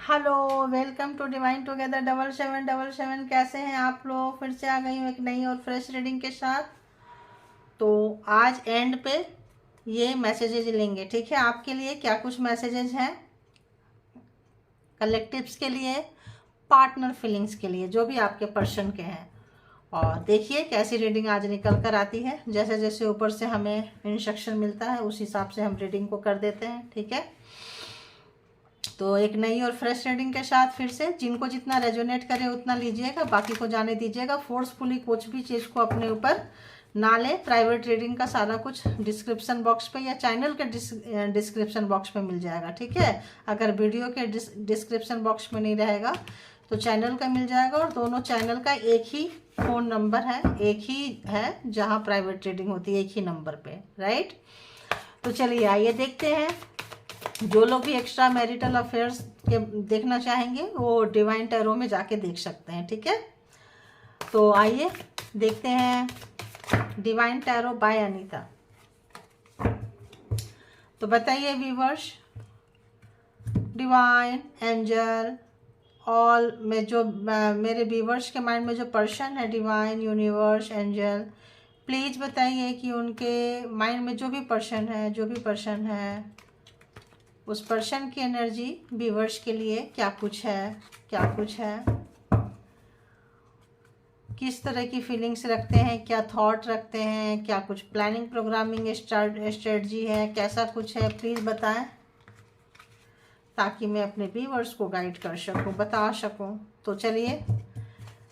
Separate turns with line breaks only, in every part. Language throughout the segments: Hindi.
Hello, welcome to divine together 7777। कैसे हैं आप लोग? फिर से आ गई हूँ एक नई और फ्रेश रीडिंग के साथ। तो आज एंड पे ये मैसेजेज लेंगे, ठीक है? आपके लिए क्या कुछ मैसेजेज हैं, कलेक्टिव्स के लिए, पार्टनर फीलिंग्स के लिए, जो भी आपके पर्सन के हैं। और देखिए कैसी रीडिंग आज निकल कर आती है। जैसे जैसे ऊपर से हमें इंस्ट्रक्शन मिलता है उस हिसाब से हम रीडिंग को कर देते हैं, ठीक है? तो एक नई और फ्रेश रीडिंग के साथ फिर से जिनको जितना रेजोनेट करे उतना लीजिएगा, बाकी को जाने दीजिएगा। फोर्सफुली कुछ भी चीज़ को अपने ऊपर ना ले। प्राइवेट रीडिंग का सारा कुछ डिस्क्रिप्शन बॉक्स पे या चैनल के डिस्क्रिप्शन बॉक्स में मिल जाएगा, ठीक है? अगर वीडियो के डिस्क्रिप्शन बॉक्स में नहीं रहेगा तो चैनल का मिल जाएगा। और दोनों चैनल का एक ही फ़ोन नंबर है, एक ही है जहाँ प्राइवेट रीडिंग होती है, एक ही नंबर पे, राइट? तो चलिए आइए देखते हैं। जो लोग भी एक्स्ट्रा मैरिटल अफेयर्स के देखना चाहेंगे वो डिवाइन टैरो में जाके देख सकते हैं, ठीक है? तो आइए देखते हैं डिवाइन टैरो बाय अनीता। तो बताइए व्यूवर्स, डिवाइन एंजल ऑल में जो मेरे व्यूवर्स के माइंड में जो पर्सन है, डिवाइन यूनिवर्स एंजल, प्लीज़ बताइए कि उनके माइंड में जो भी पर्सन है उस पर्सन की एनर्जी व्यूवर्स के लिए क्या कुछ है, किस तरह की फीलिंग्स रखते हैं, क्या थॉट रखते हैं, क्या कुछ प्लानिंग प्रोग्रामिंग स्ट्रेटजी है, कैसा कुछ है, प्लीज़ बताएं ताकि मैं अपने व्यूवर्स को गाइड कर सकूं, बता सकूं। तो चलिए,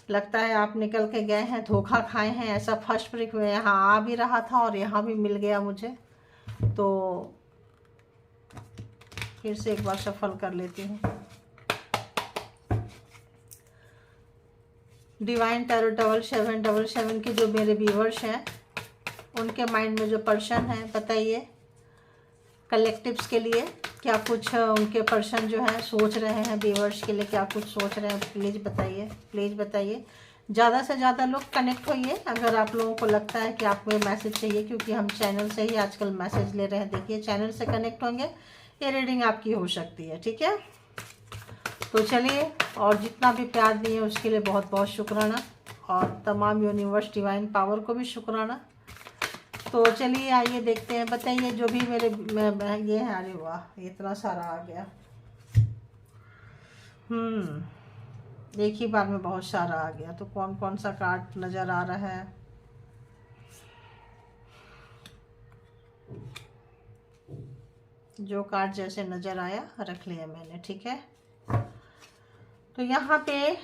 लगता है आप निकल के गए हैं, धोखा खाए हैं। ऐसा फर्स्ट ब्रेक में यहाँ आ भी रहा था और यहाँ भी मिल गया मुझे। तो फिर से एक बार सफल कर लेती हूँ। डिवाइन टैरो 7777 के जो मेरे व्यूवर्स हैं उनके माइंड में जो पर्सन है, बताइए कलेक्टिव्स के लिए क्या कुछ उनके पर्सन जो है सोच रहे हैं, व्यूवर्स के लिए क्या कुछ सोच रहे हैं, प्लीज़ बताइए, प्लीज़ बताइए। ज़्यादा से ज़्यादा लोग कनेक्ट होइए अगर आप लोगों को लगता है कि आपको ये मैसेज चाहिए, क्योंकि हम चैनल से ही आजकल मैसेज ले रहे हैं। देखिए, चैनल से कनेक्ट होंगे ये रीडिंग आपकी हो सकती है, ठीक है? तो चलिए, और जितना भी प्यार दिए उसके लिए बहुत बहुत शुक्राना, और तमाम यूनिवर्स डिवाइन पावर को भी शुक्राना। तो चलिए आइए देखते हैं। बताइए जो भी मेरे ये है। अरे वाह, इतना सारा आ गया। एक ही बार में बहुत सारा आ गया। तो कौन कौन सा कार्ड नज़र आ रहा है? जो कार्ड जैसे नज़र आया रख लिया मैंने, ठीक है? तो यहाँ पे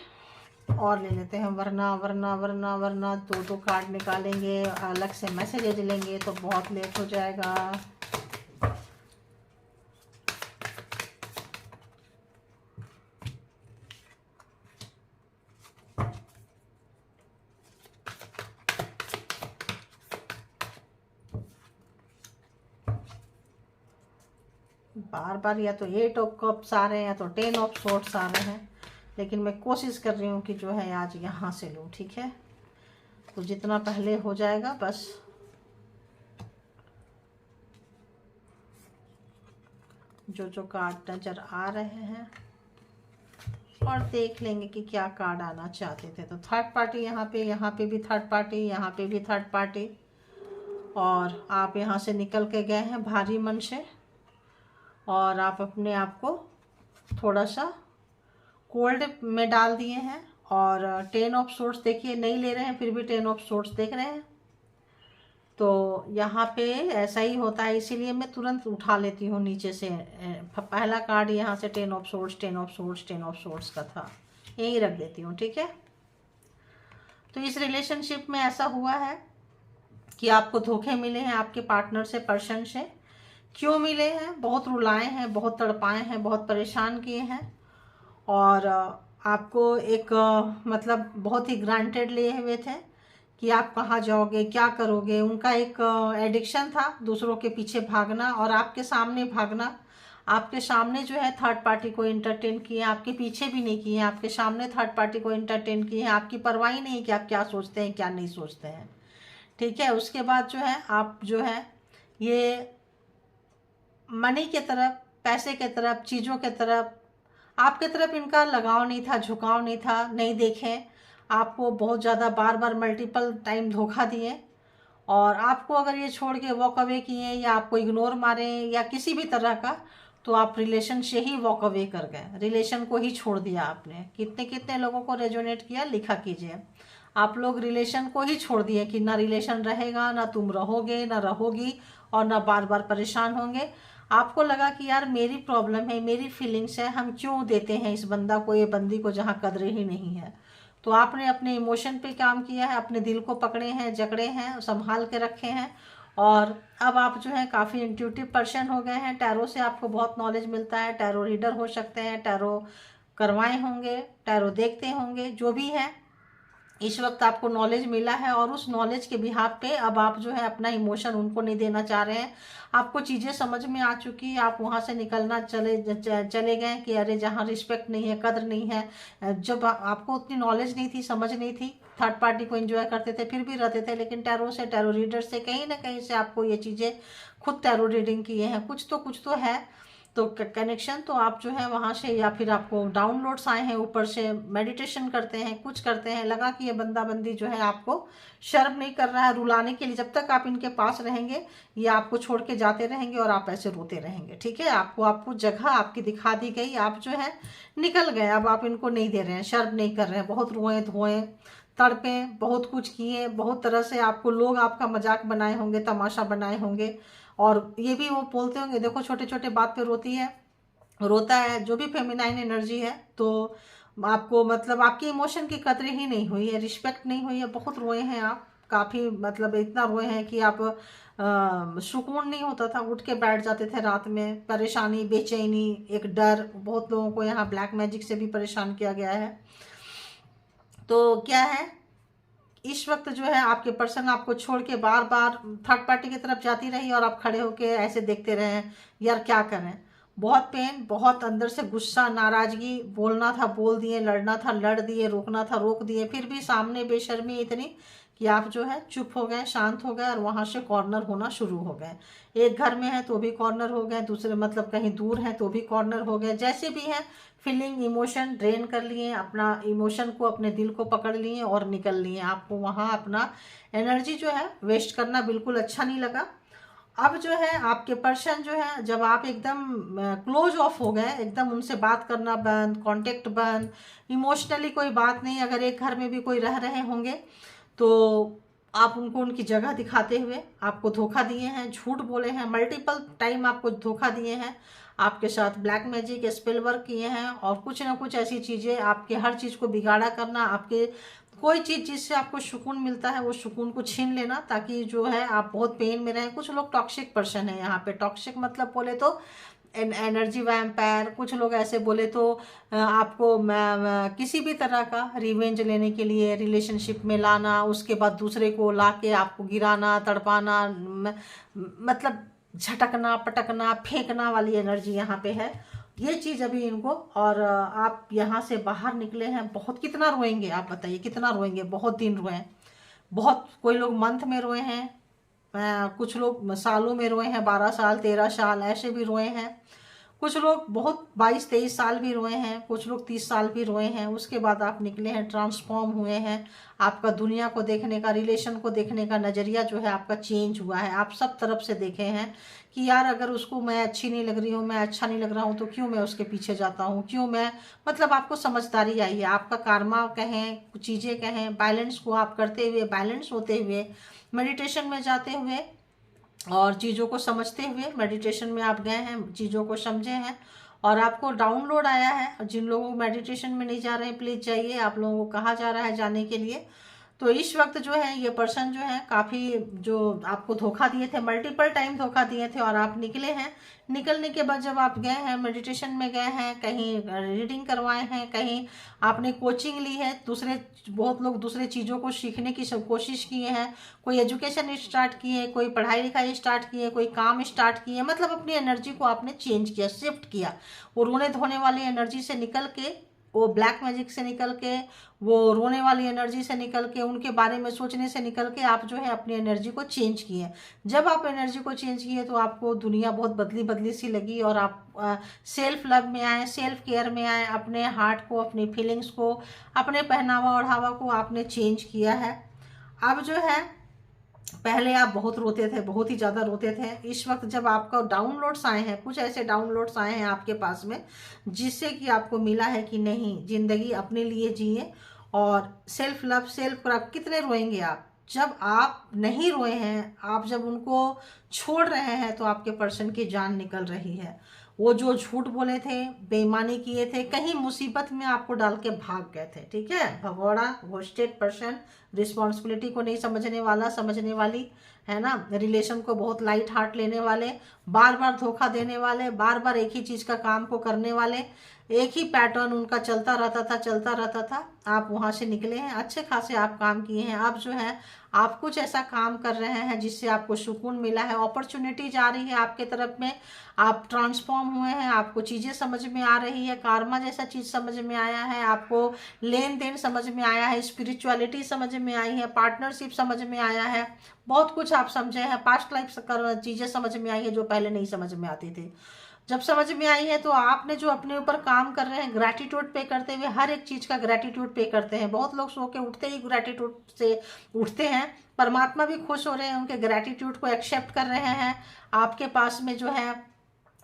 और ले लेते हैं, वरना दो दो कार्ड निकालेंगे, अलग से मैसेज लेंगे तो बहुत लेट हो जाएगा। बार बार या तो 8 ऑफ कप्स आ रहे हैं या तो 10 ऑफ सोर्ट्स आ रहे हैं, लेकिन मैं कोशिश कर रही हूँ कि जो है आज यहाँ से लूँ, ठीक है? तो जितना पहले हो जाएगा बस। जो जो कार्ड नज़र आ रहे हैं और देख लेंगे कि क्या कार्ड आना चाहते थे। तो थर्ड पार्टी यहाँ पे भी थर्ड पार्टी, यहाँ पे भी थर्ड पार्टी, और आप यहाँ से निकल के गए हैं भारी मन से, और आप अपने आप को थोड़ा सा कोल्ड में डाल दिए हैं। और 10 ऑफ सोर्ट्स देखिए, नहीं ले रहे हैं फिर भी 10 ऑफ सोर्ट्स देख रहे हैं। तो यहाँ पे ऐसा ही होता है, इसीलिए मैं तुरंत उठा लेती हूँ नीचे से। पहला कार्ड यहाँ से 10 of sorts, 10 of sorts, 10 of sorts का था, यही रख देती हूँ, ठीक है? तो इस रिलेशनशिप में ऐसा हुआ है कि आपको धोखे मिले हैं आपके पार्टनर से, पर्सन से। क्यों मिले हैं? बहुत रुलाए हैं, बहुत तड़पाए हैं, बहुत परेशान किए हैं, और आपको एक मतलब बहुत ही ग्रांटेड लिए हुए थे कि आप कहाँ जाओगे, क्या करोगे। उनका एक एडिक्शन था दूसरों के पीछे भागना और आपके सामने भागना। आपके सामने जो है थर्ड पार्टी को एंटरटेन किए, आपके पीछे भी नहीं किए, आपके सामने थर्ड पार्टी को एंटरटेन किए हैं। आपकी परवाह ही नहीं कि आप क्या सोचते हैं क्या नहीं सोचते हैं, ठीक है? उसके बाद जो है आप जो है ये मनी के तरफ, पैसे के तरफ, चीज़ों के तरफ आपके तरफ इनका लगाव नहीं था, झुकाव नहीं था, नहीं देखें, आपको बहुत ज़्यादा बार बार मल्टीपल टाइम धोखा दिए, और आपको अगर ये छोड़ के वॉक अवे किए या आपको इग्नोर मारे या किसी भी तरह का, तो आप रिलेशन से ही वॉक अवे कर गए, रिलेशन को ही छोड़ दिया आपने। कितने कितने लोगों को रेजोनेट किया, लिखा कीजिए। आप लोग रिलेशन को ही छोड़ दिए कि ना रिलेशन रहेगा, ना तुम रहोगे, ना रहोगी, और ना बार बार परेशान होंगे। आपको लगा कि यार मेरी प्रॉब्लम है, मेरी फीलिंग्स है, हम क्यों देते हैं इस बंदा को, ये बंदी को, जहाँ कदर ही नहीं है। तो आपने अपने इमोशन पे काम किया है, अपने दिल को पकड़े हैं, जकड़े हैं, संभाल के रखे हैं, और अब आप जो है काफ़ी इंट्यूटिव पर्सन हो गए हैं। टैरो से आपको बहुत नॉलेज मिलता है, टैरो रीडर हो सकते हैं, टैरो करवाए होंगे, टैरो देखते होंगे, जो भी है इस वक्त आपको नॉलेज मिला है, और उस नॉलेज के बिहाफ पे अब आप जो है अपना इमोशन उनको नहीं देना चाह रहे हैं। आपको चीज़ें समझ में आ चुकी है, आप वहाँ से निकलना चले गए कि अरे जहाँ रिस्पेक्ट नहीं है, कदर नहीं है। जब आपको उतनी नॉलेज नहीं थी, समझ नहीं थी, थर्ड पार्टी को एंजॉय करते थे, फिर भी रहते थे, लेकिन टैरो से, टैरो रीडर से कहीं ना कहीं से आपको ये चीज़ें, खुद टैरो रीडिंग किए हैं, कुछ तो है तो कनेक्शन, तो आप जो है वहाँ से, या फिर आपको डाउनलोड्स आए हैं ऊपर से, मेडिटेशन करते हैं, कुछ करते हैं, लगा कि ये बंदा बंदी जो है आपको शर्म नहीं कर रहा है रुलाने के लिए। जब तक आप इनके पास रहेंगे ये आपको छोड़ के जाते रहेंगे और आप ऐसे रोते रहेंगे। ठीक है, आपको जगह आपकी दिखा दी गई, आप जो है निकल गए, अब आप इनको नहीं दे रहे हैं, शर्म नहीं कर रहे हैं, बहुत रोए धोए तड़पे, बहुत कुछ किए, बहुत तरह से आपको लोग आपका मजाक बनाए होंगे, तमाशा बनाए होंगे, और ये भी वो बोलते होंगे देखो छोटे छोटे बात पे रोती है, रोता है, जो भी फेमिनाइन एनर्जी है। तो आपको मतलब आपकी इमोशन की कदर ही नहीं हुई है, रिस्पेक्ट नहीं हुई है, बहुत रोए हैं आप, काफ़ी मतलब इतना रोए हैं कि आप सुकून नहीं होता था, उठ के बैठ जाते थे रात में, परेशानी, बेचैनी, एक डर। बहुत लोगों को यहाँ ब्लैक मैजिक से भी परेशान किया गया है। तो क्या है, इस वक्त जो है आपके पर्सन आपको छोड़ के बार बार थर्ड पार्टी की तरफ जाती रही, और आप खड़े होके ऐसे देखते रहे, यार क्या करें। बहुत पेन, बहुत अंदर से गुस्सा, नाराजगी, बोलना था बोल दिए, लड़ना था लड़ दिए, रोकना था रोक दिए, फिर भी सामने बेशर्मी इतनी कि आप जो है चुप हो गए, शांत हो गए, और वहाँ से कॉर्नर होना शुरू हो गए। एक घर में है तो भी कॉर्नर हो गए, दूसरे मतलब कहीं दूर है तो भी कॉर्नर हो गए, जैसे भी है फीलिंग, इमोशन ड्रेन कर लिए, अपना इमोशन को, अपने दिल को पकड़ लिए और निकल लिए। आपको वहाँ अपना एनर्जी जो है वेस्ट करना बिल्कुल अच्छा नहीं लगा। अब जो है आपके पर्सन जो है, जब आप एकदम क्लोज ऑफ हो गए, एकदम उनसे बात करना बंद, कांटेक्ट बंद, इमोशनली कोई बात नहीं, अगर एक घर में भी कोई रह रहे होंगे तो आप उनको उनकी जगह दिखाते हुए आपको धोखा दिए हैं, झूठ बोले हैं, मल्टीपल टाइम आपको धोखा दिए हैं, आपके साथ ब्लैक मैजिक, स्पेल वर्क किए हैं, और कुछ ना कुछ ऐसी चीज़ें, आपके हर चीज़ को बिगाड़ा करना, आपके कोई चीज़ जिससे आपको सुकून मिलता है वो सुकून को छीन लेना, ताकि जो है आप बहुत पेन में रहें। कुछ लोग टॉक्सिक पर्सन है यहाँ पे, टॉक्सिक मतलब बोले तो एनर्जी वैम्पायर, कुछ लोग ऐसे बोले तो आपको किसी भी तरह का रिवेंज लेने के लिए रिलेशनशिप में लाना, उसके बाद दूसरे को लाके आपको गिराना, तड़पाना, मतलब झटकना, पटकना, फेंकना वाली एनर्जी यहाँ पे है। ये चीज़ अभी इनको, और आप यहाँ से बाहर निकले हैं, बहुत कितना रोएंगे आप बताइए, कितना रोएंगे, बहुत दिन रोए, बहुत, कोई लोग मंथ में रोए हैं, कुछ लोग सालों में रोए हैं, 12 साल 13 साल ऐसे भी रोए हैं, कुछ लोग बहुत 22-23 साल भी रोए हैं, कुछ लोग 30 साल भी रोए हैं। उसके बाद आप निकले हैं, ट्रांसफॉर्म हुए हैं, आपका दुनिया को देखने का, रिलेशन को देखने का नज़रिया जो है आपका चेंज हुआ है। आप सब तरफ से देखे हैं कि यार अगर उसको मैं अच्छी नहीं लग रही हूँ, मैं अच्छा नहीं लग रहा हूँ, तो क्यों मैं उसके पीछे जाता हूँ, क्यों मैं, मतलब आपको समझदारी आई है, आपका कार्मा कहें, कुछ चीज़ें कहें, बैलेंस को आप करते हुए, बैलेंस होते हुए, मेडिटेशन में जाते हुए और चीज़ों को समझते हुए, मेडिटेशन में आप गए हैं, चीज़ों को समझे हैं, और आपको डाउनलोड आया है। जिन लोगों को मेडिटेशन में नहीं जा रहे हैं प्लीज़ जाइए, आप लोगों को कहा जा रहा है जाने के लिए। तो इस वक्त जो है ये पर्सन जो है काफ़ी, जो आपको धोखा दिए थे, मल्टीपल टाइम धोखा दिए थे, और आप निकले हैं। निकलने के बाद जब आप गए हैं, मेडिटेशन में गए हैं, कहीं रीडिंग करवाए हैं, कहीं आपने कोचिंग ली है, दूसरे बहुत लोग दूसरे चीज़ों को सीखने की सब कोशिश किए हैं, कोई एजुकेशन स्टार्ट किए, कोई पढ़ाई लिखाई स्टार्ट किए, कोई काम स्टार्ट किए, मतलब अपनी एनर्जी को आपने चेंज किया, शिफ्ट किया, वो रोने धोने वाली एनर्जी से निकल के वो ब्लैक मैजिक से निकल के, वो रोने वाली एनर्जी से निकल के, उनके बारे में सोचने से निकल के आप जो है अपनी एनर्जी को चेंज किए। जब आप एनर्जी को चेंज किए तो आपको दुनिया बहुत बदली बदली सी लगी और आप सेल्फ लव में आए, सेल्फ केयर में आए, अपने हार्ट को, अपनी फीलिंग्स को, अपने पहनावा ओढ़ावा को आपने चेंज किया है। अब जो है, पहले आप बहुत रोते थे, बहुत ही ज़्यादा रोते थे। इस वक्त जब आपका डाउनलोड्स आए हैं, कुछ ऐसे डाउनलोड्स आए हैं आपके पास में जिससे कि आपको मिला है कि नहीं, ज़िंदगी अपने लिए जिए और सेल्फ लव, सेल्फ प्यार। कितने रोएंगे आप? जब आप नहीं रोए हैं, आप जब उनको छोड़ रहे हैं तो आपके पर्सन की जान निकल रही है। वो जो झूठ बोले थे, बेईमानी किए थे, कहीं मुसीबत में आपको डाल के भाग गए थे, ठीक है। भगोड़ा, घोस्टेड पर्सन, रिस्पॉन्सिबिलिटी को नहीं समझने वाला, समझने वाली, है ना, रिलेशन को बहुत लाइट हार्ट लेने वाले, बार बार धोखा देने वाले, बार बार एक ही चीज़ का काम को करने वाले, एक ही पैटर्न उनका चलता रहता था, चलता रहता था। आप वहाँ से निकले हैं, अच्छे खासे आप काम किए हैं। अब जो है आप कुछ ऐसा काम कर रहे हैं जिससे आपको सुकून मिला है, अपॉर्चुनिटीज आ रही है आपके तरफ में, आप ट्रांसफॉर्म हुए हैं, आपको चीज़ें समझ में आ रही है, कार्मा जैसा चीज़ समझ में आया है, आपको लेन देन समझ में आया है, स्पिरिचुअलिटी समझ में आई है, पार्टनरशिप समझ में आया है, बहुत कुछ आप समझे हैं, पास्ट लाइफ चीज़ें समझ में आई है जो पहले नहीं समझ में आती थी। जब समझ में आई है तो आपने जो अपने ऊपर काम कर रहे हैं, ग्रैटिट्यूड पे करते हुए, हर एक चीज़ का ग्रैटिट्यूड पे करते हैं। बहुत लोग सो के उठते ही ग्रैटिट्यूड से उठते हैं, परमात्मा भी खुश हो रहे हैं, उनके ग्रैटिट्यूड को एक्सेप्ट कर रहे हैं। आपके पास में जो है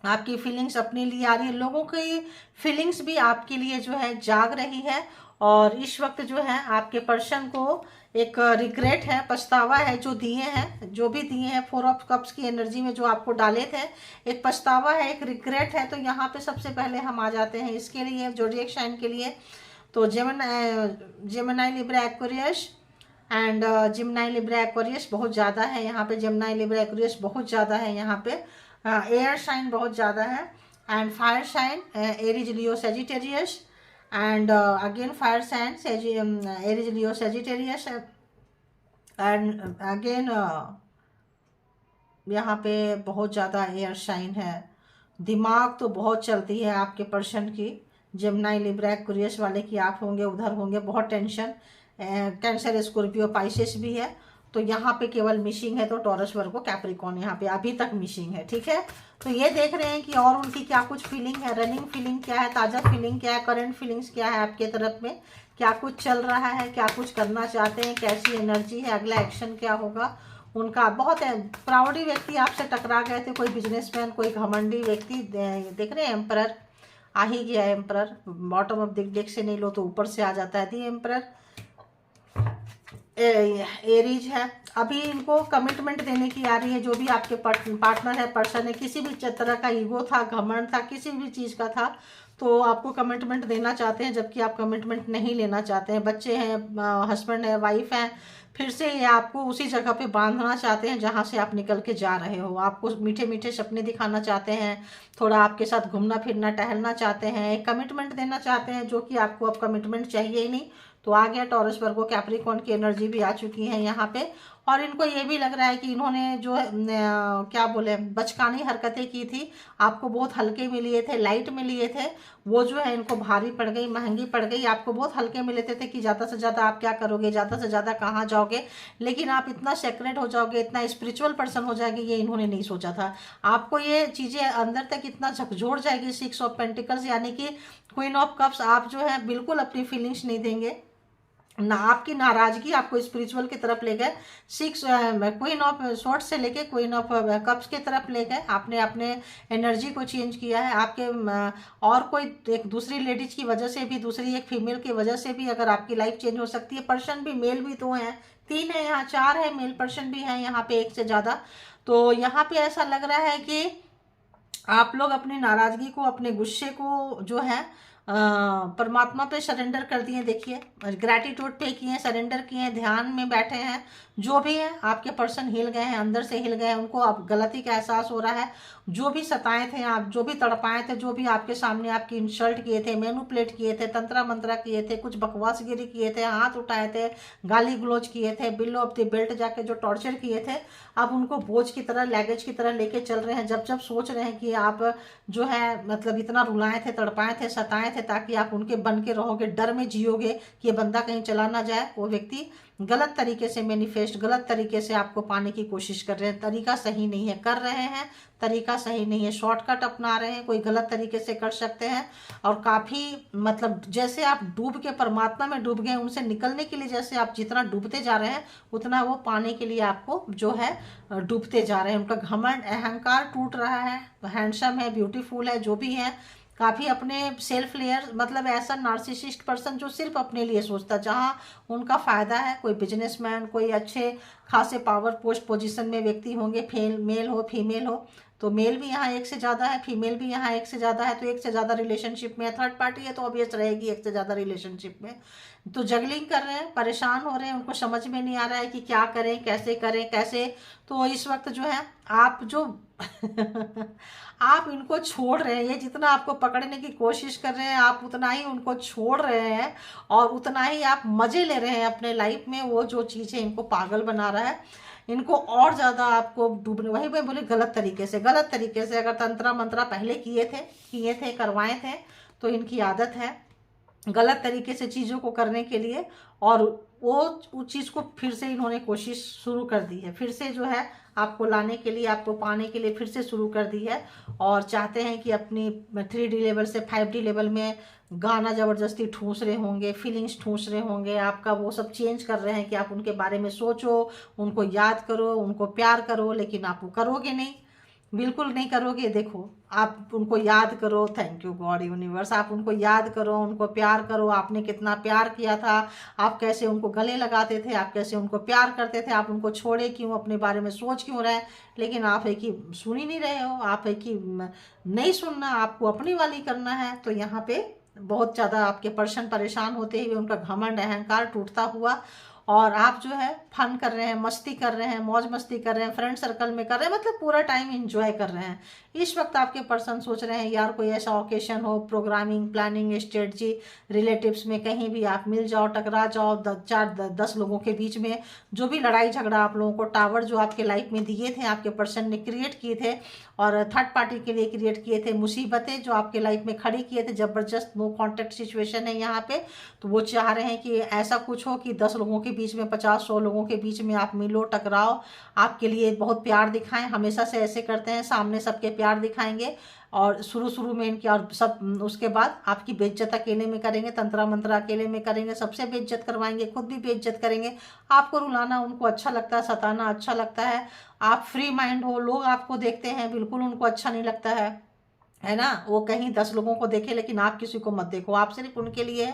आपकी फीलिंग्स अपने लिए आ रही है, लोगों की फीलिंग्स भी आपके लिए जो है जाग रही है। और इस वक्त जो है आपके पर्सन को एक रिग्रेट है, पछतावा है, जो दिए हैं, जो भी दिए हैं 4 ऑफ कप्स की एनर्जी में जो आपको डाले थे, एक पछतावा है, एक रिग्रेट है। तो यहाँ पे सबसे पहले हम आ जाते हैं इसके लिए, ज़ोडिएक साइन के लिए। तो Gemini Libra Aquarius and Gemini Libra Aquarius बहुत ज़्यादा है यहाँ पे, जेमिनी लिब्रा एक्वेरियस बहुत ज़्यादा है यहाँ पे, एयर साइन बहुत ज़्यादा है, and fire sign Aries Leo Sagittarius, and again fire sign Aries Leo Sagittarius, and again यहाँ पे बहुत ज़्यादा एयर साइन है। दिमाग तो बहुत चलती है आपके पर्सन की, जेमिनी लिब्रा एक्वेरियस वाले की आप होंगे, उधर होंगे, बहुत टेंशन। कैंसर, स्कॉर्पियो, पाइसेस भी है। तो यहाँ पे केवल मिसिंग है तो टॉरस, वर्गो, कैप्रिकॉर्न यहाँ पे अभी तक मिसिंग है, ठीक है। तो ये देख रहे हैं कि और उनकी क्या कुछ फीलिंग है, रनिंग फीलिंग क्या है, ताज़ा फीलिंग क्या है, करंट फीलिंग्स क्या है आपके तरफ में, क्या कुछ चल रहा है, क्या कुछ करना चाहते हैं, कैसी एनर्जी है, अगला एक्शन क्या होगा उनका। बहुत प्राउडी व्यक्ति आपसे टकरा गए थे, कोई बिजनेसमैन, कोई घमंडी व्यक्ति, देख रहे हैं एम्परर आ ही गया। एम्परर बॉटम ऑफ डेक से नहीं लो तो ऊपर से आ जाता है। दी एम्परर एरीज है। अभी इनको कमिटमेंट देने की आ रही है, जो भी आपके पार्टनर है, पर्सन है, किसी भी तरह का ईगो था, घमंड था, किसी भी चीज़ का था, तो आपको कमिटमेंट देना चाहते हैं, जबकि आप कमिटमेंट नहीं लेना चाहते हैं। बच्चे हैं, हस्बैंड है, वाइफ है, फिर से ये आपको उसी जगह पे बांधना चाहते हैं जहाँ से आप निकल के जा रहे हो। आपको मीठे मीठे सपने दिखाना चाहते हैं, थोड़ा आपके साथ घूमना फिरना टहलना चाहते हैं, एक कमिटमेंट देना चाहते हैं, जो कि आपको अब कमिटमेंट चाहिए ही नहीं। तो आ गया टॉरस, वर्गो, कैप्रिकॉर्न की एनर्जी भी आ चुकी है यहाँ पे। और इनको ये भी लग रहा है कि इन्होंने जो क्या बोले, बचकानी हरकतें की थी, आपको बहुत हल्के में लिए थे, लाइट में लिए थे, वो जो है इनको भारी पड़ गई, महंगी पड़ गई। आपको बहुत हल्के में लेते थे कि ज़्यादा से ज़्यादा आप क्या करोगे, ज़्यादा से ज़्यादा कहाँ जाओगे, लेकिन आप इतना सेक्रेट हो जाओगे, इतना स्पिरिचुअल पर्सन हो जाएगी, ये इन्होंने नहीं सोचा था। आपको ये चीज़ें अंदर तक इतना झकझोर जाएगी। 6 ऑफ पेंटिकल्स यानी कि क्वीन ऑफ कप्स, आप जो है बिल्कुल अपनी फीलिंग्स नहीं देंगे ना, आपकी नाराजगी आपको स्पिरिचुअल की तरफ ले गए। 6 क्वीन ऑफ स्वॉर्ड्स से लेके क्वीन ऑफ कप्स की तरफ ले गए। आपने अपने एनर्जी को चेंज किया है। आपके और कोई एक दूसरी लेडीज की वजह से भी, दूसरी एक फीमेल की वजह से भी अगर आपकी लाइफ चेंज हो सकती है। पर्सन भी मेल भी 2 हैं, 3 है यहाँ, 4 है, मेल पर्सन भी हैं यहाँ पे, 1 से ज़्यादा। तो यहाँ पे ऐसा लग रहा है कि आप लोग अपनी नाराज़गी को, अपने गुस्से को जो है परमात्मा पे सरेंडर कर दिए। देखिए, ग्रैटिट्यूड पे किए, सरेंडर किए, ध्यान में बैठे हैं, जो भी है आपके पर्सन हिल गए हैं, अंदर से हिल गए हैं, उनको अब गलती का एहसास हो रहा है। जो भी सताए थे आप, जो भी तड़पाए थे, जो भी आपके सामने आपकी इंसल्ट किए थे, मैनिपुलेट किए थे, तंत्रा मंत्रा किए थे, कुछ बकवासगिरी किए थे, हाथ उठाए थे, गाली गलौज किए थे, बिलो ऑफ द बेल्ट जाके जो टॉर्चर किए थे, अब उनको बोझ की तरह, लगेज की तरह लेके चल रहे हैं। जब जब सोच रहे हैं कि आप जो है मतलब इतना रुलाए थे, तड़पाए थे, सताए थे ताकि आप उनके बन के रहोगे, डर में जियोगे कि ये बंदा कहीं चला ना जाए, वो व्यक्ति गलत तरीके से मैनिफेस्ट, गलत तरीके से आपको पाने की कोशिश कर रहे हैं। तरीका सही नहीं है, कर रहे हैं, तरीका सही नहीं है, शॉर्टकट अपना रहे हैं, कोई गलत तरीके से कर सकते हैं। और काफ़ी मतलब जैसे आप डूब के परमात्मा में डूब गए, उनसे निकलने के लिए जैसे आप जितना डूबते जा रहे हैं उतना वो पाने के लिए आपको जो है डूबते जा रहे हैं। उनका घमंड, अहंकार टूट रहा है। हैंडसम है, ब्यूटीफुल है, जो भी है, काफ़ी अपने सेल्फ लेयर, मतलब ऐसा नार्सिसिस्ट पर्सन जो सिर्फ अपने लिए सोचता, जहाँ उनका फ़ायदा है। कोई बिजनेसमैन, कोई अच्छे खासे पावर पोस्ट पोजीशन में व्यक्ति होंगे, मेल हो फीमेल हो, तो मेल भी यहाँ एक से ज़्यादा है, फीमेल भी यहाँ एक से ज़्यादा है, तो एक से ज़्यादा रिलेशनशिप में है। थर्ड पार्टी है तो ऑब्वियस रहेगी एक से ज़्यादा रिलेशनशिप में। तो जगलिंग कर रहे हैं, परेशान हो रहे हैं, उनको समझ में नहीं आ रहा है कि क्या करें, कैसे करें, कैसे। तो इस वक्त जो है आप जो आप इनको छोड़ रहे हैं, ये जितना आपको पकड़ने की कोशिश कर रहे हैं आप उतना ही उनको छोड़ रहे हैं, और उतना ही आप मज़े ले रहे हैं अपने लाइफ में। वो जो चीज़ है इनको पागल बना रहा है, इनको और ज़्यादा आपको डूबने, वही मैं बोले गलत तरीके से, गलत तरीके से। अगर तंत्रा मंत्रा पहले किए थे करवाए थे, तो इनकी आदत है गलत तरीके से चीज़ों को करने के लिए, और वो उस चीज़ को फिर से इन्होंने कोशिश शुरू कर दी है, फिर से जो है आपको लाने के लिए, आपको पाने के लिए फिर से शुरू कर दी है। और चाहते हैं कि अपनी 3D लेवल से 5D लेवल में गाना ज़बरदस्ती ठूस रहे होंगे, फीलिंग्स ठूस रहे होंगे, आपका वो सब चेंज कर रहे हैं कि आप उनके बारे में सोचो, उनको याद करो, उनको प्यार करो, लेकिन आप वो करोगे नहीं, बिल्कुल नहीं करोगे। देखो, आप उनको याद करो, थैंक यू गॉड यूनिवर्स, आप उनको याद करो, उनको प्यार करो, आपने कितना प्यार किया था, आप कैसे उनको गले लगाते थे, आप कैसे उनको प्यार करते थे, आप उनको छोड़े क्यों, अपने बारे में सोच क्यों रहे। लेकिन आप है कि सुन ही नहीं रहे हो, आप है कि नहीं सुनना, आपको अपनी वाली करना है। तो यहाँ पे बहुत ज़्यादा आपके पर्सन परेशान होते हुए, उनका घमंड अहंकार टूटता हुआ, और आप जो है फन कर रहे हैं, मस्ती कर रहे हैं, मौज मस्ती कर रहे हैं, फ्रेंड सर्कल में कर रहे हैं, मतलब पूरा टाइम एंजॉय कर रहे हैं। इस वक्त आपके पर्सन सोच रहे हैं यार कोई ऐसा ओकेशन हो, प्रोग्रामिंग, प्लानिंग, स्ट्रेटजी, रिलेटिव्स में कहीं भी आप मिल जाओ, टकरा जाओ, 10 लोगों के बीच में जो भी लड़ाई झगड़ा आप लोगों को, टावर जो आपके लाइफ में दिए थे, आपके पर्सन ने क्रिएट किए थे, और थर्ड पार्टी के लिए क्रिएट किए थे, मुसीबतें जो आपके लाइफ में खड़ी किए थे, ज़बरदस्त नो कॉन्टेक्ट सिचुएशन है यहाँ पे। तो वो चाह रहे हैं कि ऐसा कुछ हो कि 10 लोगों के बीच में, 50-100 लोगों के बीच में आप मिलो, टकराओ, आपके लिए बहुत प्यार दिखाएं, हमेशा से ऐसे करते हैं, सामने सबके प्यार दिखाएंगे, और शुरू में इनकी, और सब उसके बाद आपकी बेइज्जत अकेले में करेंगे, तंत्रा मंत्रा अकेले में करेंगे, सबसे बेइज्जत करवाएंगे, खुद भी बेइज्जत करेंगे। आपको रुलाना उनको अच्छा लगता है, सताना अच्छा लगता है, आप फ्री माइंड हो, लोग आपको देखते हैं बिल्कुल उनको अच्छा नहीं लगता है ना। वो कहीं 10 लोगों को देखे, लेकिन आप किसी को मत देखो, आप सिर्फ उनके लिए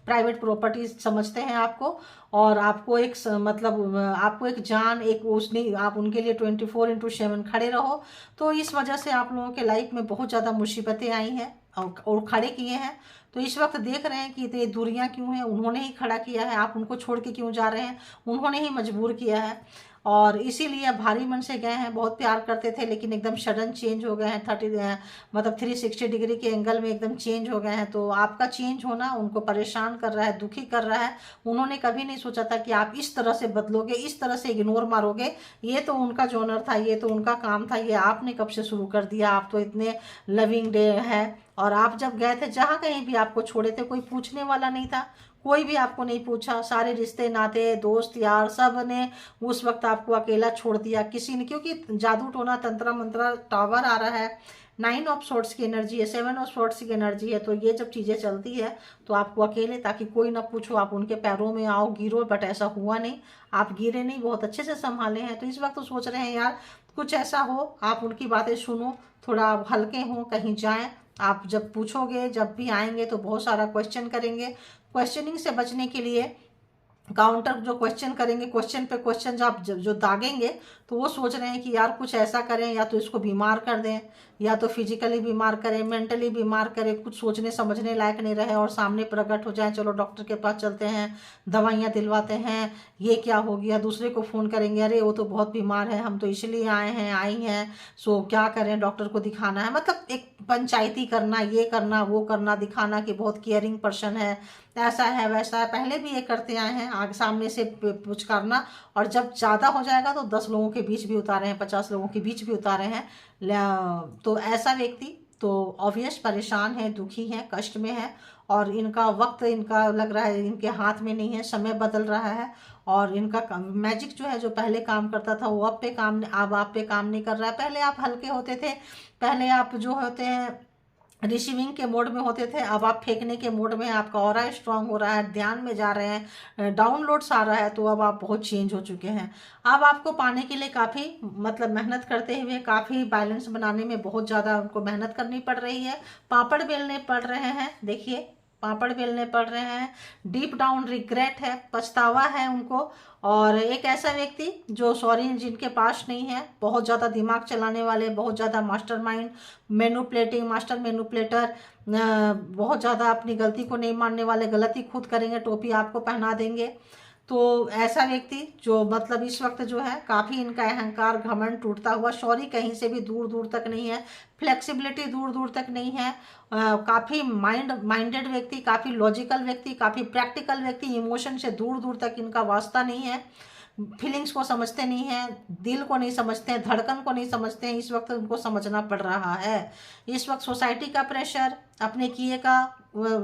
प्राइवेट प्रॉपर्टी समझते हैं आपको, और आपको एक मतलब आपको एक जान, एक उसने, आप उनके लिए 24/7 खड़े रहो। तो इस वजह से आप लोगों के लाइफ में बहुत ज़्यादा मुसीबतें आई हैं, और खड़े किए हैं। तो इस वक्त देख रहे हैं कि ये दूरियां क्यों हैं, उन्होंने ही खड़ा किया है, आप उनको छोड़ के क्यों जा रहे हैं, उन्होंने ही मजबूर किया है, और इसीलिए भारी मन से गए हैं। बहुत प्यार करते थे, लेकिन एकदम सडन चेंज हो गए हैं, 360 डिग्री के एंगल में एकदम चेंज हो गए हैं। तो आपका चेंज होना उनको परेशान कर रहा है, दुखी कर रहा है। उन्होंने कभी नहीं सोचा था कि आप इस तरह से बदलोगे, इस तरह से इग्नोर मारोगे। ये तो उनका जोनर था, ये तो उनका काम था, ये आपने कब से शुरू कर दिया। आप तो इतने लविंग डे है, और आप जब गए थे, जहाँ कहीं भी आपको छोड़े थे, कोई पूछने वाला नहीं था, कोई भी आपको नहीं पूछा, सारे रिश्ते नाते, दोस्त यार, सब ने उस वक्त आपको अकेला छोड़ दिया, किसी ने, क्योंकि जादू टोना, तंत्रा मंत्रा, टावर आ रहा है, 9 ऑफ सोर्ट्स की एनर्जी है, 7 ऑफ सोर्ट्स की एनर्जी है। तो ये जब चीज़ें चलती है तो आपको अकेले, ताकि कोई ना पूछो, आप उनके पैरों में आओ, गिरो, बट ऐसा हुआ नहीं, आप गिरे नहीं, बहुत अच्छे से संभाले हैं। तो इस वक्त तो सोच रहे हैं यार कुछ ऐसा हो, आप उनकी बातें सुनो, थोड़ा हल्के हों, कहीं जाएं। आप जब पूछोगे, जब भी आएंगे तो बहुत सारा क्वेश्चन करेंगे। क्वेश्चनिंग से बचने के लिए काउंटर जो क्वेश्चन करेंगे, क्वेश्चन पे क्वेश्चन जो आप जो दागेंगे, तो वो सोच रहे हैं कि यार कुछ ऐसा करें, या तो इसको बीमार कर दें, या तो फिजिकली बीमार करें, मेंटली बीमार करें, कुछ सोचने समझने लायक नहीं रहे और सामने प्रकट हो जाए, चलो डॉक्टर के पास चलते हैं, दवाइयाँ दिलवाते हैं, ये क्या हो गया, दूसरे को फ़ोन करेंगे, अरे वो तो बहुत बीमार है, हम तो इसलिए आए हैं आई हैं, सो क्या करें, डॉक्टर को दिखाना है, मतलब एक पंचायती करना, ये करना वो करना, दिखाना कि बहुत केयरिंग पर्सन है, ऐसा है वैसा है, पहले भी ये करते आए हैं, आगे सामने से पुचकारना, और जब ज़्यादा हो जाएगा तो 10 लोगों के बीच भी उतारे हैं, 50 लोगों के बीच भी उतारे हैं। तो ऐसा व्यक्ति तो ऑब्वियस परेशान है, दुखी है, कष्ट में है, और इनका वक्त, इनका लग रहा है इनके हाथ में नहीं है, समय बदल रहा है, और इनका मैजिक जो है, जो पहले काम करता था वो अब आप पे काम नहीं कर रहा है। पहले आप हल्के होते थे, पहले आप जो होते हैं रिसीविंग के मोड में होते थे, अब आप फेंकने के मोड में, आपका ऑरा स्ट्रांग हो रहा है, ध्यान में जा रहे हैं, डाउनलोड्स आ रहा है, तो अब आप बहुत चेंज हो चुके हैं। अब आपको पाने के लिए काफ़ी मतलब मेहनत करते हुए, काफ़ी बैलेंस बनाने में बहुत ज़्यादा उनको मेहनत करनी पड़ रही है, पापड़ बेलने पड़ रहे हैं, देखिए पापड़ बेलने पड़ रहे हैं, डीप डाउन रिग्रेट है, पछतावा है उनको। और एक ऐसा व्यक्ति जो सॉरी जिनके पास नहीं है, बहुत ज़्यादा दिमाग चलाने वाले, बहुत ज़्यादा मास्टरमाइंड, मास्टर मैनिपुलेटर, बहुत ज़्यादा अपनी गलती को नहीं मानने वाले, गलती खुद करेंगे, टोपी आपको पहना देंगे। तो ऐसा व्यक्ति जो मतलब इस वक्त जो है काफ़ी इनका अहंकार घमंड टूटता हुआ, सॉरी कहीं से भी दूर दूर तक नहीं है, फ्लेक्सिबिलिटी दूर दूर तक नहीं है, काफ़ी माइंडेड व्यक्ति, काफ़ी लॉजिकल व्यक्ति, काफ़ी प्रैक्टिकल व्यक्ति, इमोशन से दूर दूर तक इनका वास्ता नहीं है, फीलिंग्स को समझते नहीं हैं, दिल को नहीं समझते हैं, धड़कन को नहीं समझते हैं, इस वक्त उनको समझना पड़ रहा है। इस वक्त सोसाइटी का प्रेशर, अपने किए का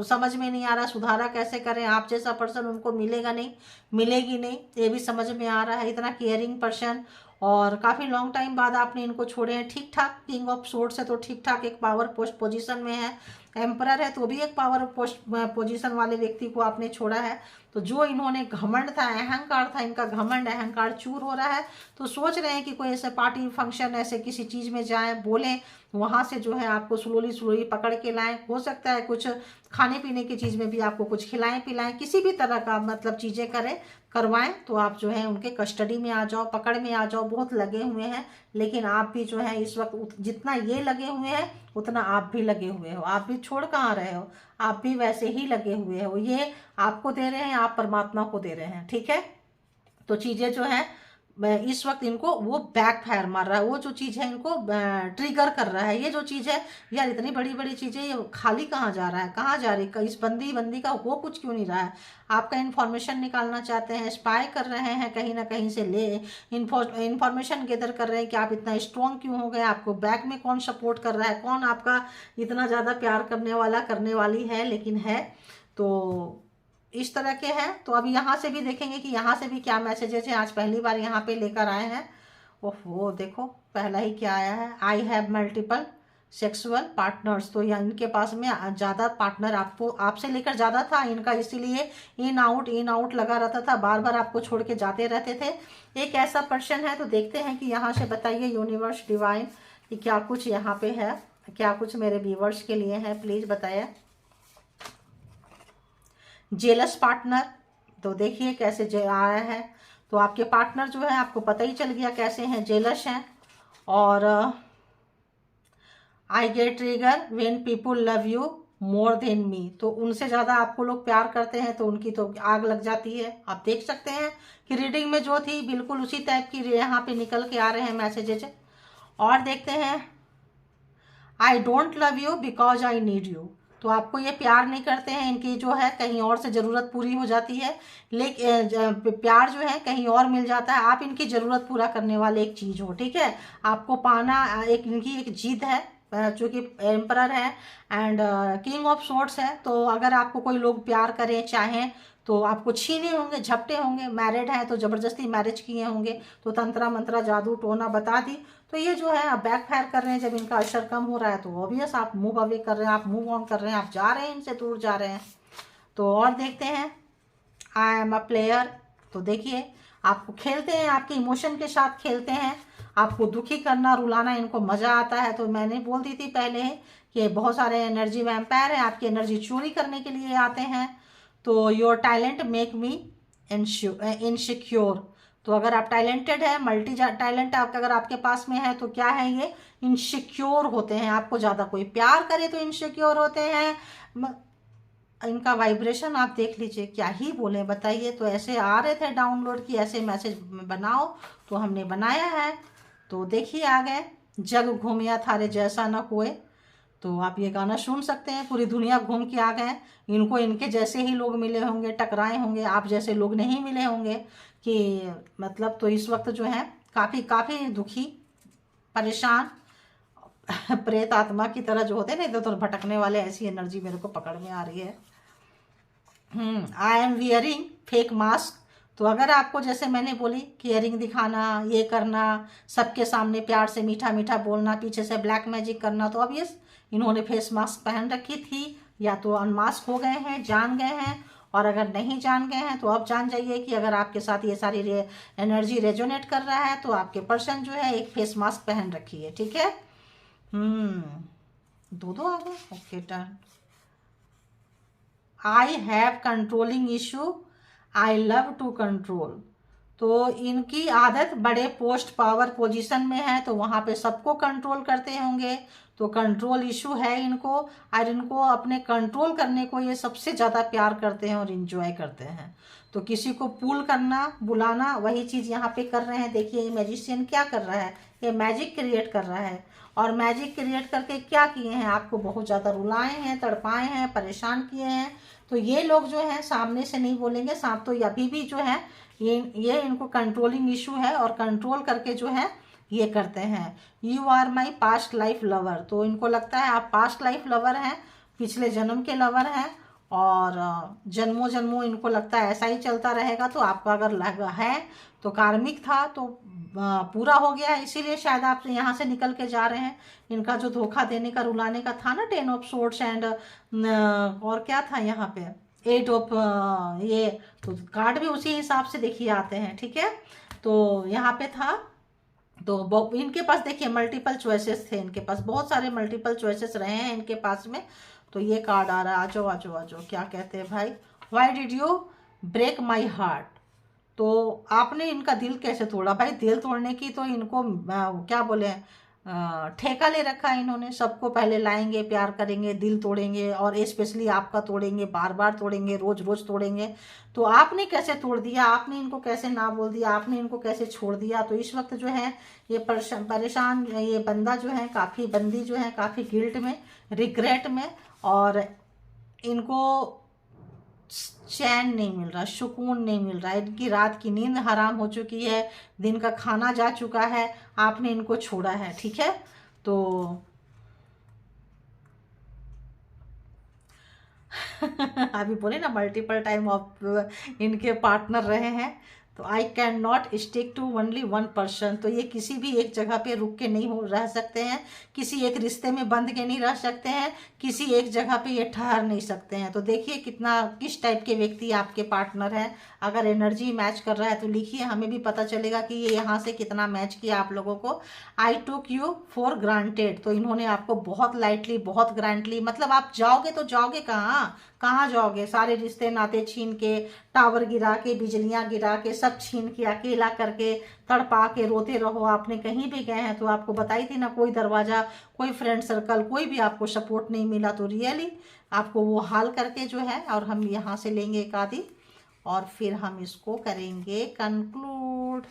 समझ में नहीं आ रहा, सुधारा कैसे करें, आप जैसा पर्सन उनको मिलेगा नहीं, मिलेगी नहीं, ये भी समझ में आ रहा है, इतना केयरिंग पर्सन, और काफ़ी लॉन्ग टाइम बाद आपने इनको छोड़े हैं, ठीक ठाक किंग ऑफ सोर्ड्स है तो ठीक ठाक एक पावर पोस्ट पोजीशन में है, एम्परर है तो भी एक पावर पोस्ट पोजीशन वाले व्यक्ति को आपने छोड़ा है। तो जो इन्होंने घमंड था, अहंकार था, इनका घमंड अहंकार चूर हो रहा है, तो सोच रहे हैं कि कोई ऐसे पार्टी फंक्शन ऐसे किसी चीज़ में जाएं, बोलें, वहाँ से जो है आपको स्लोली पकड़ के लाएं, हो सकता है कुछ खाने पीने की चीज़ में भी आपको कुछ खिलाएं पिलाएं, किसी भी तरह का मतलब चीज़ें करवाएं, तो आप जो है उनके कस्टडी में आ जाओ, पकड़ में आ जाओ, बहुत लगे हुए हैं, लेकिन आप भी जो है इस वक्त जितना ये लगे हुए हैं उतना आप भी लगे हुए हो, आप भी छोड़ कहाँ रहे हो, आप भी वैसे ही लगे हुए हो, ये आपको दे रहे हैं, आप परमात्मा को दे रहे हैं, ठीक है। तो चीज़ें जो है इस वक्त इनको वो बैक फायर मार रहा है, वो जो चीज़ है इनको ट्रिगर कर रहा है, ये जो चीज़ है यार इतनी बड़ी बड़ी चीज़ें ये खाली कहाँ जा रहा है, कहाँ जा रही है, इस बंदी का हो कुछ क्यों नहीं रहा है, आपका इन्फॉर्मेशन निकालना चाहते हैं, स्पाई कर रहे हैं, कहीं ना कहीं से ले इन्फॉर्मेशन गैदर कर रहे हैं कि आप इतना स्ट्रॉन्ग क्यों हो गए, आपको बैक में कौन सपोर्ट कर रहा है, कौन आपका इतना ज़्यादा प्यार करने वाली है, लेकिन है तो इस तरह के हैं। तो अब यहाँ से भी देखेंगे कि यहाँ से भी क्या मैसेजेस है, आज पहली बार यहाँ पे लेकर आए हैं। ओहो देखो पहला ही क्या आया है, I have multiple sexual partners, तो यहाँ इनके पास में ज़्यादा पार्टनर आपसे लेकर ज़्यादा था इनका, इसीलिए इन आउट लगा रहता था, बार बार आपको छोड़ के जाते रहते थे, एक ऐसा पर्सन है। तो देखते हैं कि यहाँ से बताइए यूनिवर्स डिवाइन कि क्या कुछ यहाँ पे है, क्या कुछ मेरे व्यूवर्स के लिए है, प्लीज़ बताइए। जेलस पार्टनर, तो देखिए कैसे आया है, तो आपके पार्टनर जो है आपको पता ही चल गया कैसे हैं, जेलस हैं। और I get trigger when people love you more than me, तो उनसे ज़्यादा आपको लोग प्यार करते हैं तो उनकी तो आग लग जाती है। आप देख सकते हैं कि रीडिंग में जो थी बिल्कुल उसी टाइप की यहाँ पे निकल के आ रहे हैं मैसेजेज। और देखते हैं I don't love you because I need you, तो आपको ये प्यार नहीं करते हैं, इनकी जो है कहीं और से ज़रूरत पूरी हो जाती है, लेकिन प्यार जो है कहीं और मिल जाता है, आप इनकी ज़रूरत पूरा करने वाले एक चीज़ हो, ठीक है, आपको पाना एक इनकी एक जिद है, चूँकि एम्परर है एंड किंग ऑफ सोर्ड्स है, तो अगर आपको कोई लोग प्यार करें चाहें तो आपको छीने होंगे, झपटे होंगे, मैरिड हैं तो ज़बरदस्ती मैरिज किए होंगे, तो तंत्रा मंत्रा जादू टोना बता दी, तो ये जो है आप बैक फायर कर रहे हैं, जब इनका असर कम हो रहा है तो ऑब्वियस आप मूव अवे कर रहे हैं, आप मूव ऑन कर रहे हैं, आप जा रहे हैं, इनसे दूर जा रहे हैं। तो और देखते हैं आई एम अ प्लेयर, तो देखिए आपको खेलते हैं, आपके इमोशन के साथ खेलते हैं, आपको दुखी करना रुलाना इनको मज़ा आता है। तो मैंने बोल दी थी पहले कि बहुत सारे एनर्जी वैम्पायर हैं, आपकी एनर्जी चोरी करने के लिए आते हैं। तो your talent make me insecure, तो अगर आप टैलेंटेड है, मल्टी टैलेंट अगर आपके पास में है तो क्या है, ये इनसिक्योर होते हैं। आपको ज़्यादा कोई प्यार करे तो इनसिक्योर होते हैं। इनका वाइब्रेशन आप देख लीजिए, क्या ही बोले बताइए। तो ऐसे आ रहे थे डाउनलोड की ऐसे मैसेज बनाओ, तो हमने बनाया है। तो देखिए आ गए, जग घूमिया थारे जैसा न कोई। तो आप ये गाना सुन सकते हैं, पूरी दुनिया घूम के आ गए। इनको इनके जैसे ही लोग मिले होंगे, टकराए होंगे, आप जैसे लोग नहीं मिले होंगे कि मतलब। तो इस वक्त जो है काफ़ी काफ़ी दुखी, परेशान, प्रेत आत्मा की तरह जो होते हैं ना इधर उधर भटकने वाले, ऐसी एनर्जी मेरे को पकड़ में आ रही है। I am wearing fake mask. तो अगर आपको जैसे मैंने बोली कि इयरिंग दिखाना, ये करना, सबके सामने प्यार से मीठा मीठा बोलना, पीछे से ब्लैक मैजिक करना, तो अब ये इन्होंने फेस मास्क पहन रखी थी, या तो अनमास्क हो गए हैं, जान गए हैं। और अगर नहीं जान गए हैं तो अब जान जाइए कि अगर आपके साथ ये सारी एनर्जी रेजोनेट कर रहा है तो आपके पर्सन जो है एक फेस मास्क पहन रखी है, ठीक है। दो आ गए, okay done. I have controlling issue, I love to control. तो इनकी आदत बड़े पोस्ट पावर पोजीशन में है तो वहाँ पे सबको कंट्रोल करते होंगे, तो कंट्रोल इशू है इनको। और इनको अपने कंट्रोल करने को ये सबसे ज़्यादा प्यार करते हैं और इन्जॉय करते हैं। तो किसी को पुल करना, बुलाना, वही चीज़ यहाँ पे कर रहे हैं। देखिए ये मैजिशियन क्या कर रहा है, ये मैजिक क्रिएट कर रहा है। और मैजिक क्रिएट करके क्या किए हैं, आपको बहुत ज़्यादा रुलाए हैं, तड़पाए हैं, परेशान किए हैं। तो ये लोग जो हैं सामने से नहीं बोलेंगे, साथ तो अभी भी जो है ये इनको कंट्रोलिंग इशू है और कंट्रोल करके जो है ये करते हैं। You are my past life lover. तो इनको लगता है आप पास्ट लाइफ लवर हैं, पिछले जन्म के लवर हैं, और जन्मों जन्मों इनको लगता है ऐसा ही चलता रहेगा। तो आपका अगर लगा है तो कार्मिक था तो पूरा हो गया, इसीलिए शायद आप यहाँ से निकल के जा रहे हैं। इनका जो धोखा देने का, रुलाने का था ना, 10 ऑफ सोर्ड्स एंड और क्या था यहाँ पे, 8 ऑफ ये, तो कार्ड भी उसी हिसाब से देखिए आते हैं, ठीक है। तो यहाँ पे था, तो इनके पास देखिए मल्टीपल चॉइसेस थे, इनके पास बहुत सारे मल्टीपल चॉइसेस रहे हैं इनके पास में। तो ये कार्ड आ रहा है, आजो आजो आजो, क्या कहते हैं भाई, why did you break my heart. तो आपने इनका दिल कैसे तोड़ा भाई। दिल तोड़ने की तो इनको क्या बोले, ठेका ले रखा है इन्होंने। सबको पहले लाएंगे, प्यार करेंगे, दिल तोड़ेंगे, और स्पेशली आपका तोड़ेंगे, बार बार तोड़ेंगे, रोज रोज तोड़ेंगे। तो आपने कैसे तोड़ दिया, आपने इनको कैसे ना बोल दिया, आपने इनको कैसे छोड़ दिया। तो इस वक्त जो है ये परेशान ये बंदा जो है, काफ़ी बंदी जो है, काफ़ी गिल्ट में, रिग्रेट में, और इनको चैन नहीं मिल रहा, सुकून नहीं मिल रहा है। इनकी रात की नींद हराम हो चुकी है, दिन का खाना जा चुका है, आपने इनको छोड़ा है, ठीक है। तो अभी बोले ना मल्टीपल टाइम ऑफ इनके पार्टनर रहे हैं। तो I can not stick to only one person. तो ये किसी भी एक जगह पे रुक के नहीं रह सकते हैं, किसी एक रिश्ते में बंध के नहीं रह सकते हैं, किसी एक जगह पे ये ठहर नहीं सकते हैं। तो देखिए कितना, किस टाइप के व्यक्ति आपके पार्टनर हैं। अगर एनर्जी मैच कर रहा है तो लिखिए, हमें भी पता चलेगा कि ये यहाँ से कितना मैच किया आप लोगों को। आई टुक यू फॉर ग्रांटेड। तो इन्होंने आपको बहुत लाइटली, बहुत ग्रांटली, मतलब आप जाओगे तो जाओगे कहाँ, कहाँ जाओगे। सारे रिश्ते नाते छीन के, टावर गिरा के, बिजलियां गिरा के, सब छीन के, अकेला करके, तड़पा के रोते रहो। आपने कहीं भी गए हैं तो आपको बताई थी ना, कोई दरवाजा, कोई फ्रेंड सर्कल, कोई भी आपको सपोर्ट नहीं मिला। तो रियली आपको वो हाल करके जो है, और हम यहाँ से लेंगे एक आदि और फिर हम इसको करेंगे कंक्लूड।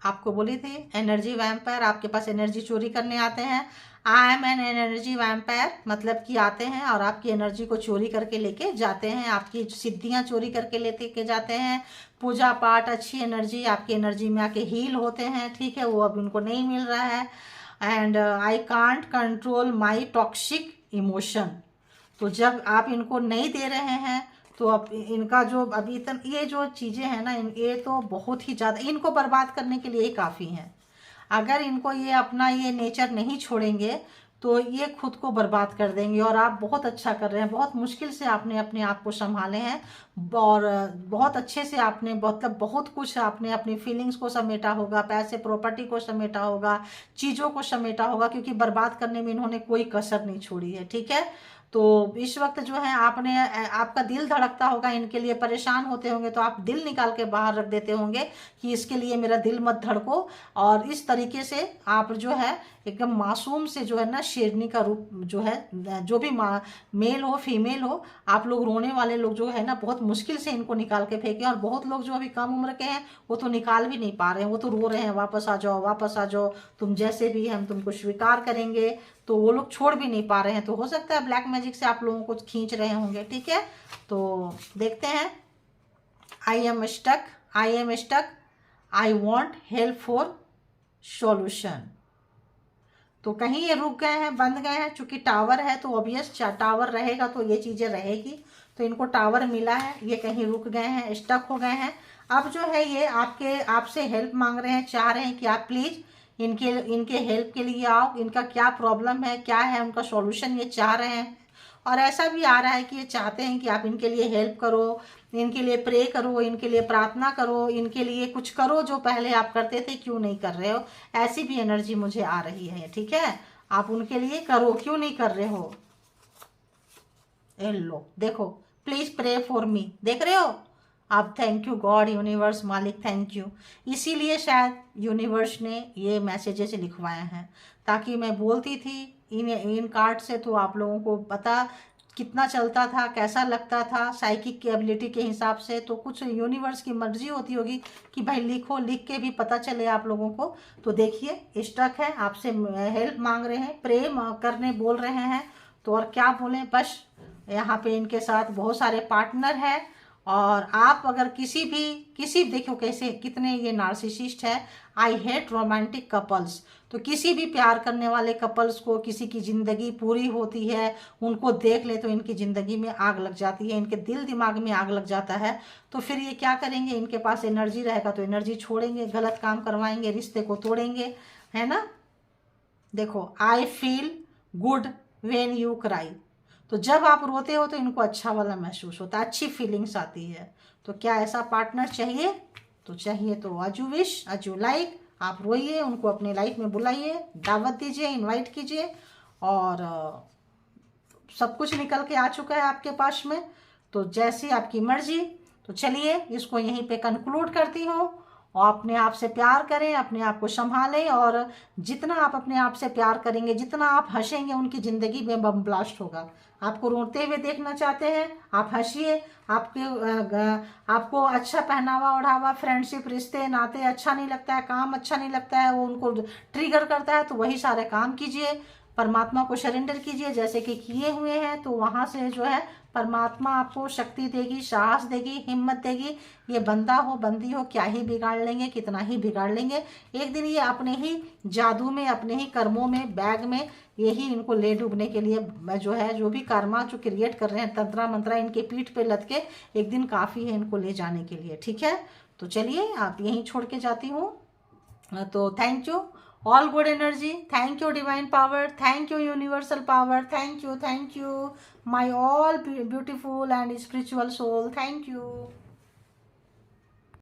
आपको बोली थी एनर्जी वैम्पायर आपके पास एनर्जी चोरी करने आते हैं। I am an energy vampire, मतलब कि आते हैं और आपकी एनर्जी को चोरी करके लेके जाते हैं, आपकी सिद्धियां चोरी करके लेते के जाते हैं। पूजा पाठ, अच्छी एनर्जी आपकी एनर्जी में आके हील होते हैं, ठीक है, वो अब उनको नहीं मिल रहा है। And I can't control my toxic emotion. तो जब आप इनको नहीं दे रहे हैं तो अब इनका जो अभी तक ये जो चीज़ें हैं ना, ये तो बहुत ही ज़्यादा इनको बर्बाद करने के लिए ही काफ़ी हैं। अगर इनको ये अपना ये नेचर नहीं छोड़ेंगे तो ये खुद को बर्बाद कर देंगे। और आप बहुत अच्छा कर रहे हैं, बहुत मुश्किल से आपने अपने आप को संभाले हैं, और बहुत अच्छे से आपने मतलब बहुत कुछ आपने अपनी फीलिंग्स को समेटा होगा, पैसे प्रॉपर्टी को समेटा होगा, चीज़ों को समेटा होगा, क्योंकि बर्बाद करने में इन्होंने कोई कसर नहीं छोड़ी है, ठीक है। तो इस वक्त जो है आपका दिल धड़कता होगा, इनके लिए परेशान होते होंगे, तो आप दिल निकाल के बाहर रख देते होंगे कि इसके लिए मेरा दिल मत धड़को। और इस तरीके से आप जो है एकदम मासूम से जो है ना शेरनी का रूप जो है, जो भी मेल हो फीमेल हो, आप लोग रोने वाले लोग जो है ना बहुत मुश्किल से इनको निकाल के फेंके। और बहुत लोग जो अभी कम उम्र के हैं वो तो निकाल भी नहीं पा रहे हैं, वो तो रो रहे हैं वापस आ जाओ, वापस आ जाओ, तुम जैसे भी हम तुमको स्वीकार करेंगे। तो वो लोग छोड़ भी नहीं पा रहे हैं। तो हो सकता है ब्लैक मैजिक से आप लोगों को खींच रहे होंगे। ठीक है, तो देखते हैं। I am stuck, I am stuck, I want help for solution. तो कहीं ये रुक गए हैं, बंद गए हैं। चूंकि टावर है तो ऑब्वियस टावर रहेगा तो ये चीज़ें रहेगी। तो इनको टावर मिला है, ये कहीं रुक गए हैं, स्टक हो गए हैं। अब जो है ये आपसे हेल्प मांग रहे हैं, चाह रहे हैं कि आप प्लीज़ इनके हेल्प के लिए आओ। इनका क्या प्रॉब्लम है, क्या है उनका सॉल्यूशन, ये चाह रहे हैं। और ऐसा भी आ रहा है कि ये चाहते हैं कि आप इनके लिए हेल्प करो, इनके लिए प्रे करो, इनके लिए प्रार्थना करो, इनके लिए कुछ करो जो पहले आप करते थे, क्यों नहीं कर रहे हो। ऐसी भी एनर्जी मुझे आ रही है। ठीक है, आप उनके लिए करो, क्यों नहीं कर रहे हो। लो देखो, प्लीज प्रे फॉर मी, देख रहे हो आप। थैंक यू गॉड, यूनिवर्स, मालिक, थैंक यू। इसीलिए शायद यूनिवर्स ने ये मैसेजेस लिखवाए हैं, ताकि मैं बोलती थी इन कार्ड से तो आप लोगों को पता कितना चलता था, कैसा लगता था साइकिक की एबिलिटी के हिसाब से। तो कुछ यूनिवर्स की मर्जी होती होगी कि भाई लिखो, लिख के भी पता चले आप लोगों को। तो देखिए स्टक है, आपसे हेल्प मांग रहे हैं, प्रे करने बोल रहे हैं। तो और क्या बोलें, बस यहाँ पे इनके साथ बहुत सारे पार्टनर हैं। और आप अगर किसी देखो कैसे कितने ये नार्सिसिस्ट है। I hate romantic couples. तो किसी भी प्यार करने वाले कपल्स को किसी की ज़िंदगी पूरी होती है, उनको देख ले तो इनकी ज़िंदगी में आग लग जाती है, इनके दिल दिमाग में आग लग जाता है। तो फिर ये क्या करेंगे, इनके पास एनर्जी रहेगा तो एनर्जी छोड़ेंगे, गलत काम करवाएंगे, रिश्ते को तोड़ेंगे, है ना। देखो, I feel good when you cry. तो जब आप रोते हो तो इनको अच्छा वाला महसूस होता है, अच्छी फीलिंग्स आती है। तो क्या ऐसा पार्टनर चाहिए? तो चाहिए तो आज यू विश, आज यू लाइक, आप रोइए, उनको अपने लाइफ में बुलाइए, दावत दीजिए, इनवाइट कीजिए। और सब कुछ निकल के आ चुका है आपके पास में। तो जैसी आपकी मर्जी। तो चलिए इसको यहीं पे कंक्लूड करती हूँ। और अपने आप से प्यार करें, अपने आप को संभालें। और जितना आप अपने आप से प्यार करेंगे, जितना आप हंसेंगे, उनकी ज़िंदगी में बम ब्लास्ट होगा। आपको रोते हुए देखना चाहते हैं, आप हंसिए। आपको अच्छा पहनावा ओढ़ावा, फ्रेंडशिप, रिश्ते नाते अच्छा नहीं लगता है, काम अच्छा नहीं लगता है, वो उनको ट्रिगर करता है, तो वही सारे काम कीजिए, परमात्मा को सरेंडर कीजिए जैसे कि किए हुए हैं। तो वहाँ से जो है परमात्मा आपको शक्ति देगी, साहस देगी, हिम्मत देगी। ये बंदा हो बंदी हो, क्या ही बिगाड़ लेंगे, कितना ही बिगाड़ लेंगे। एक दिन ये अपने ही जादू में, अपने ही कर्मों में, बैग में यही इनको ले डूबने के लिए जो है, जो भी कर्मा जो क्रिएट कर रहे हैं, तंत्रा मंत्रा इनके पीठ पे लद के एक दिन काफ़ी है इनको ले जाने के लिए। ठीक है, तो चलिए आप यहीं छोड़ के जाती हूँ। तो thank you all good energy, thank you divine power, thank you universal power, thank you my all beautiful and spiritual soul, thank you.